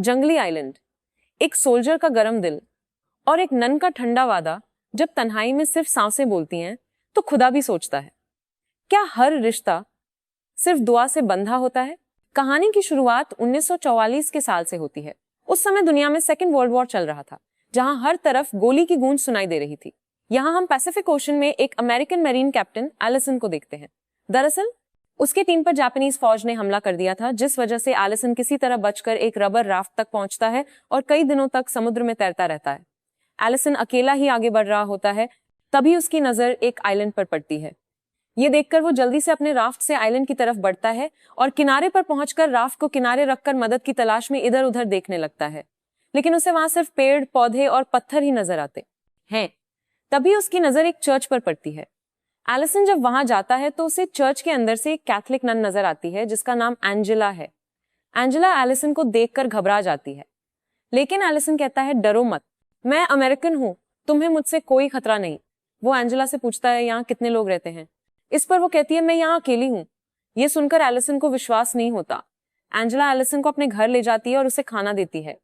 जंगली आइलैंड, एक सोल्जर का गरम दिल और एक नन का ठंडा वादा जब तन्हाई में सिर्फ सांसें बोलती हैं तो खुदा भी सोचता है, क्या हर रिश्ता सिर्फ दुआ से बंधा होता है? कहानी की शुरुआत 1944 के साल से होती है। उस समय दुनिया में सेकेंड वर्ल्ड वॉर चल रहा था, जहां हर तरफ गोली की गूंज सुनाई दे रही थी। यहाँ हम पैसिफिक ओशन में एक अमेरिकन मैरीन कैप्टन एलिसन को देखते हैं। दरअसल उसके टीम पर जापानीज फौज ने हमला कर दिया था, जिस वजह से एलिसन किसी तरह बचकर एक रबर राफ्ट तक पहुंचता है और कई दिनों तक समुद्र में तैरता रहता है। एलिसन अकेला ही आगे बढ़ रहा होता है, तभी उसकी नजर एक आइलैंड पर पड़ती है। ये देखकर वो जल्दी से अपने राफ्ट से आइलैंड की तरफ बढ़ता है और किनारे पर पहुंचकर राफ्ट को किनारे रखकर मदद की तलाश में इधर उधर देखने लगता है, लेकिन उसे वहां सिर्फ पेड़, पौधे और पत्थर ही नजर आते हैं। तभी उसकी नजर एक चर्च पर पड़ती है। एलिसन जब वहां जाता है तो उसे चर्च के अंदर से एक कैथोलिक नन नजर आती है जिसका नाम एंजेला है। एंजेला एलिसन को देखकर घबरा जाती है, लेकिन एलिसन कहता है, डरो मत, मैं अमेरिकन हूं, तुम्हें मुझसे कोई खतरा नहीं। वो एंजेला से पूछता है, यहाँ कितने लोग रहते हैं? इस पर वो कहती है, मैं यहाँ अकेली हूँ। ये सुनकर एलिसन को विश्वास नहीं होता। एंजेला एलिसन को अपने घर ले जाती है और उसे खाना देती है।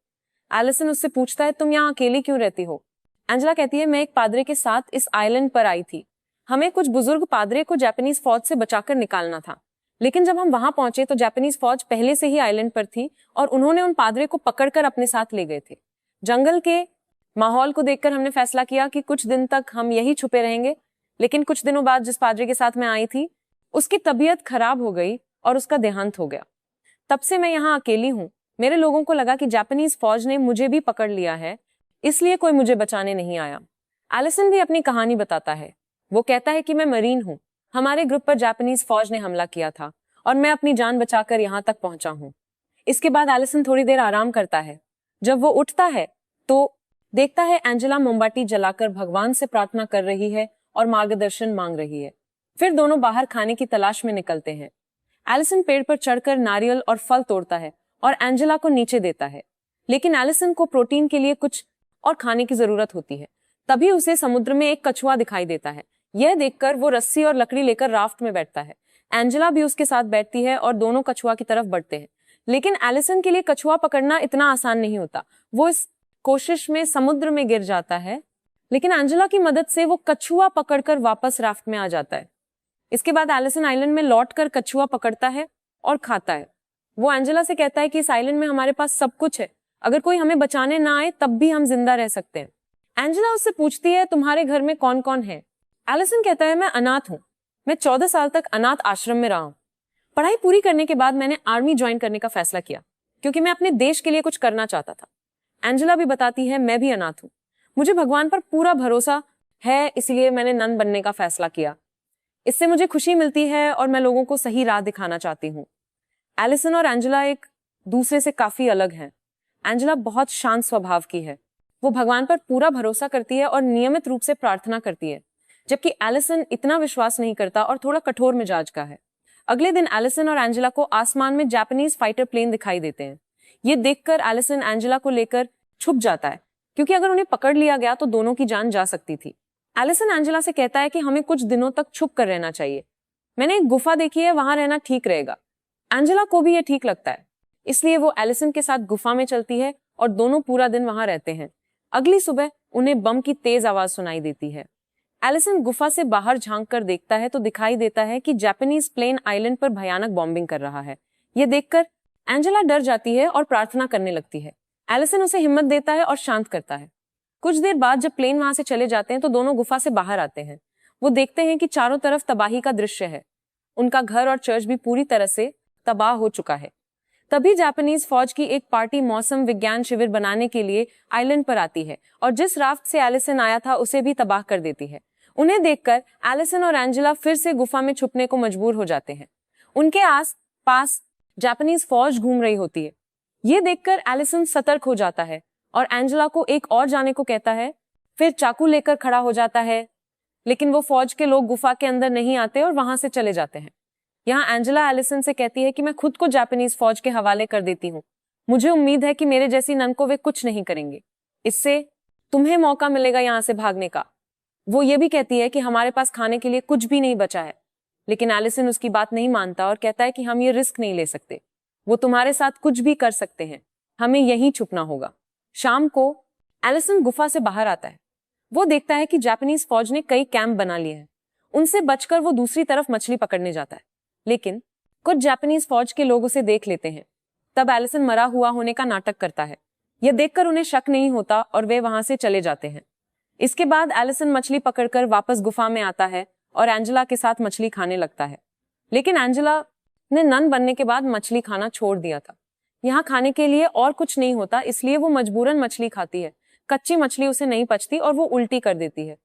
एलिसन उससे पूछता है, तुम यहाँ अकेली क्यों रहती हो? एंजेला कहती है, मैं एक पादरे के साथ इस आइलैंड पर आई थी। हमें कुछ बुजुर्ग पादरे को जापानीज फौज से बचाकर निकालना था, लेकिन जब हम वहां पहुंचे तो जापानीज फौज पहले से ही आइलैंड पर थी और उन्होंने उन पादरे को पकड़कर अपने साथ ले गए थे। जंगल के माहौल को देखकर हमने फैसला किया कि कुछ दिन तक हम यही छुपे रहेंगे, लेकिन कुछ दिनों बाद जिस पादरे के साथ मैं आई थी उसकी तबीयत खराब हो गई और उसका देहांत हो गया। तब से मैं यहाँ अकेली हूँ। मेरे लोगों को लगा कि जापानीज फौज ने मुझे भी पकड़ लिया है, इसलिए कोई मुझे बचाने नहीं आया। एलिसन भी अपनी कहानी बताता है। वो कहता है कि मैं मरीन हूँ, हमारे ग्रुप पर जापानीज फौज ने हमला किया था और मैं अपनी जान बचाकर यहाँ तक पहुंचा हूँ। इसके बाद एलिसन थोड़ी देर आराम करता है। जब वो उठता है तो देखता है एंजेला मोमबत्ती जलाकर भगवान से प्रार्थना कर रही है और मार्गदर्शन मांग रही है। फिर दोनों बाहर खाने की तलाश में निकलते हैं। एलिसन पेड़ पर चढ़कर नारियल और फल तोड़ता है और एंजेला को नीचे देता है, लेकिन एलिसन को प्रोटीन के लिए कुछ और खाने की जरूरत होती है। तभी उसे समुद्र में एक कछुआ दिखाई देता है। यह देखकर वो रस्सी और लकड़ी लेकर राफ्ट में बैठता है। एंजेला भी उसके साथ बैठती है और दोनों कछुआ की तरफ बढ़ते हैं, लेकिन एलिसन के लिए कछुआ पकड़ना इतना आसान नहीं होता। वो इस कोशिश में समुद्र में गिर जाता है, लेकिन एंजेला की मदद से वो कछुआ पकड़कर वापस राफ्ट में आ जाता है। इसके बाद एलिसन आइलैंड में लौटकर कछुआ पकड़ता है और खाता है। वो एंजेला से कहता है कि इस आइलैंड में हमारे पास सब कुछ है, अगर कोई हमें बचाने ना आए तब भी हम जिंदा रह सकते हैं। एंजेला उससे पूछती है, तुम्हारे घर में कौन कौन है? एलिसन कहता है, मैं अनाथ हूँ। मैं 14 साल तक अनाथ आश्रम में रहा हूँ। पढ़ाई पूरी करने के बाद मैंने आर्मी ज्वाइन करने का फैसला किया क्योंकि मैं अपने देश के लिए कुछ करना चाहता था। एंजेला भी बताती है, मैं भी अनाथ हूँ। मुझे भगवान पर पूरा भरोसा है, इसलिए मैंने नन बनने का फैसला किया। इससे मुझे खुशी मिलती है और मैं लोगों को सही राह दिखाना चाहती हूँ। एलिसन और एंजेला एक दूसरे से काफी अलग हैं। एंजेला बहुत शांत स्वभाव की है। वो भगवान पर पूरा भरोसा करती है और नियमित रूप से प्रार्थना करती है, जबकि एलिसन इतना विश्वास नहीं करता और थोड़ा कठोर मिजाज का है। अगले दिन एलिसन और एंजेला को आसमान में जापानीज फाइटर प्लेन दिखाई देते हैं। ये देखकर एलिसन एंजेला को लेकर छुप जाता है, क्योंकि अगर उन्हें पकड़ लिया गया तो दोनों की जान जा सकती थी। एलिसन एंजेला से कहता है कि हमें कुछ दिनों तक छुप कर रहना चाहिए। मैंने एक गुफा देखी है, वहां रहना ठीक रहेगा। एंजेला को भी ये ठीक लगता है, इसलिए वो एलिसन के साथ गुफा में चलती है और दोनों पूरा दिन वहां रहते हैं। अगली सुबह उन्हें बम की तेज आवाज सुनाई देती है। एलिसन गुफा से बाहर झांक कर देखता है तो दिखाई देता है कि जापानीज प्लेन आइलैंड पर भयानक बॉम्बिंग कर रहा है। ये देखकर एंजेला डर जाती है और प्रार्थना करने लगती है। एलिसन उसे हिम्मत देता है और शांत करता है। कुछ देर बाद जब प्लेन वहां से चले जाते हैं तो दोनों गुफा से बाहर आते हैं। वो देखते हैं कि चारों तरफ तबाही का दृश्य है। उनका घर और चर्च भी पूरी तरह से तबाह हो चुका है। तभी जापानीज फौज की एक पार्टी मौसम विज्ञान शिविर बनाने के लिए आइलैंड पर आती है और जिस राफ्ट से एलिसन आया था उसे भी तबाह कर देती है। उन्हें देखकर एलिसन और एंजेला फिर से गुफा में छुपने को मजबूर हो जाते हैं। उनके आस पास जापानीज फौज घूम रही होती है। ये देखकर एलिसन सतर्क हो जाता है और एंजेला को एक और जाने को कहता है। फिर चाकू लेकर खड़ा हो जाता है, लेकिन वो फौज के लोग गुफा के अंदर नहीं आते और वहां से चले जाते हैं। यहाँ एंजेला एलिसन से कहती है कि मैं खुद को जापानीज फौज के हवाले कर देती हूँ। मुझे उम्मीद है कि मेरे जैसी नन को वे कुछ नहीं करेंगे। इससे तुम्हें मौका मिलेगा यहाँ से भागने का। वो ये भी कहती है कि हमारे पास खाने के लिए कुछ भी नहीं बचा है, लेकिन एलिसन उसकी बात नहीं मानता और कहता है कि हम ये रिस्क नहीं ले सकते। वो तुम्हारे साथ कुछ भी कर सकते हैं। हमें यहीं छुपना होगा। शाम को एलिसन गुफा से बाहर आता है। वो देखता है कि जापानीज फौज ने कई कैंप बना लिए हैं। उनसे बचकर वो दूसरी तरफ मछली पकड़ने जाता है, लेकिन कुछ जापानीज फौज के लोग उसे देख लेते हैं। तब एलिसन मरा हुआ होने का नाटक करता है। यह देखकर उन्हें शक नहीं होता और वे वहां से चले जाते हैं। इसके बाद एलिसन मछली पकड़कर वापस गुफा में आता है और एंजेला के साथ मछली खाने लगता है। लेकिन एंजेला ने नन बनने के बाद मछली खाना छोड़ दिया था। यहाँ खाने के लिए और कुछ नहीं होता, इसलिए वो मजबूरन मछली खाती है। कच्ची मछली उसे नहीं पचती और वो उल्टी कर देती है।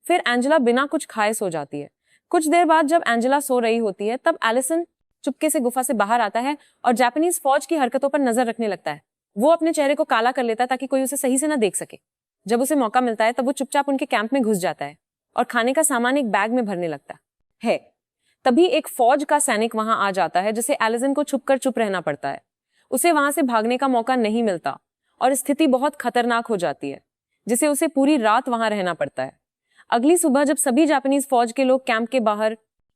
फिर एंजेला बिना कुछ खाए सो जाती है। कुछ देर बाद जब एंजेला सो रही होती है तब एलिसन चुपके से गुफा से बाहर आता है और जापानीज फौज की हरकतों पर नजर रखने लगता है। वो अपने चेहरे को काला कर लेता है ताकि कोई उसे सही से ना देख सके। जब उसे मौका मिलता है तब वो चुपचाप उनके कैंप में घुस जाता है और खाने का सामान एक बैग में भरने लगता है। तभी एक फौज का सैनिक वहां आ जाता है, जिसे एलिसन को छुपकर चुप रहना पड़ता है। उसे वहां से भागने का मौका नहीं मिलता और स्थिति बहुत खतरनाक हो जाती है, जिसे उसे पूरी रात वहां रहना पड़ता है। अगली सुबह जब सभी जापानीज फौज के लोग कैंप के बाहर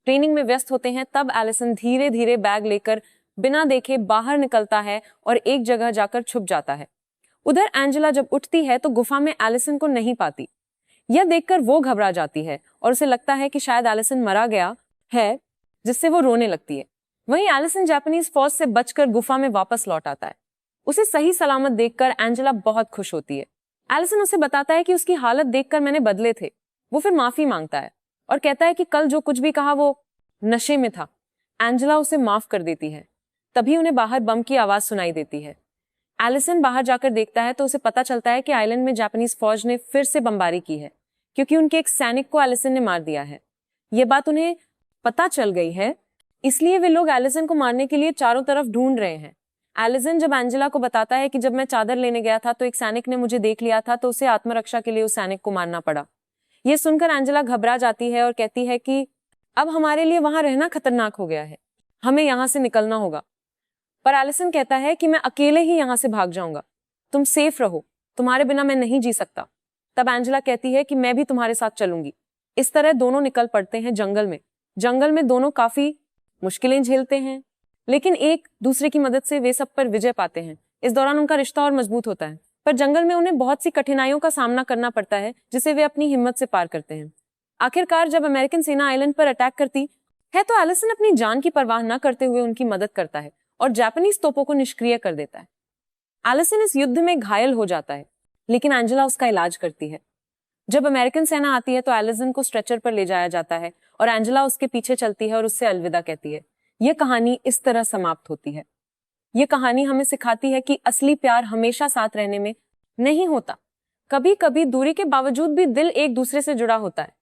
ट्रेनिंग में व्यस्त होते हैं, तब एलिसन धीरे धीरे बैग लेकर बिना देखे बाहर निकलता है और एक जगह जाकर छुप जाता है। उधर एंजेला जब उठती है तो गुफा में एलिसन को नहीं पाती। यह देखकर वो घबरा जाती है और उसे लगता है कि शायद एलिसन मरा गया है, जिससे वो रोने लगती है। वहीं एलिसन जापानीज फौज से बचकर गुफा में वापस लौट आता है। उसे सही सलामत देखकर एंजेला बहुत खुश होती है। एलिसन उसे बताता है कि उसकी हालत देखकर मैंने बदले थे। वो फिर माफी मांगता है और कहता है कि कल जो कुछ भी कहा वो नशे में था। एंजेला उसे माफ कर देती है। तभी उन्हें बाहर बम की आवाज सुनाई देती है। एलिसन बाहर जाकर देखता है तो उसे पता चलता है कि आइलैंड में जापानीज फौज ने फिर से बमबारी की है, क्योंकि उनके एक सैनिक को एलिसन ने मार दिया है। ये बात उन्हें पता चल गई है, इसलिए वे लोग एलिसन को मारने के लिए चारों तरफ ढूंढ रहे हैं। एलिसन जब एंजेला को बताता है कि जब मैं चादर लेने गया था तो एक सैनिक ने मुझे देख लिया था, तो उसे आत्मरक्षा के लिए उस सैनिक को मारना पड़ा। यह सुनकर एंजेला घबरा जाती है और कहती है कि अब हमारे लिए वहां रहना खतरनाक हो गया है, हमें यहां से निकलना होगा। पर एलिसन कहता है कि मैं अकेले ही यहां से भाग जाऊंगा, तुम सेफ रहो, तुम्हारे बिना मैं नहीं जी सकता। तब एंजेला कहती है कि मैं भी तुम्हारे साथ चलूंगी। इस तरह दोनों निकल पड़ते हैं जंगल में। जंगल में दोनों काफी मुश्किलें झेलते हैं, लेकिन एक दूसरे की मदद से वे सब पर विजय पाते हैं। इस दौरान उनका रिश्ता और मजबूत होता है, पर जंगल में उन्हें बहुत सी कठिनाइयों का सामना करना पड़ता है, जिसे वे अपनी हिम्मत से पार करते हैं। आखिरकार जब अमेरिकन सेना आइलैंड पर अटैक करती है तो एलिसन अपनी जान की परवाह न करते हुए उनकी मदद करता है और जापानीज तोपों को निष्क्रिय कर देता है। एलिसन इस युद्ध में घायल हो जाता है, लेकिन एंजेला उसका इलाज करती है। जब अमेरिकन सेना आती है तो एलिसन को स्ट्रेचर पर ले जाया जाता है और एंजेला उसके पीछे चलती है और उससे अलविदा कहती है। यह कहानी इस तरह समाप्त होती है। यह कहानी हमें सिखाती है कि असली प्यार हमेशा साथ रहने में नहीं होता। कभी कभी दूरी के बावजूद भी दिल एक दूसरे से जुड़ा होता है।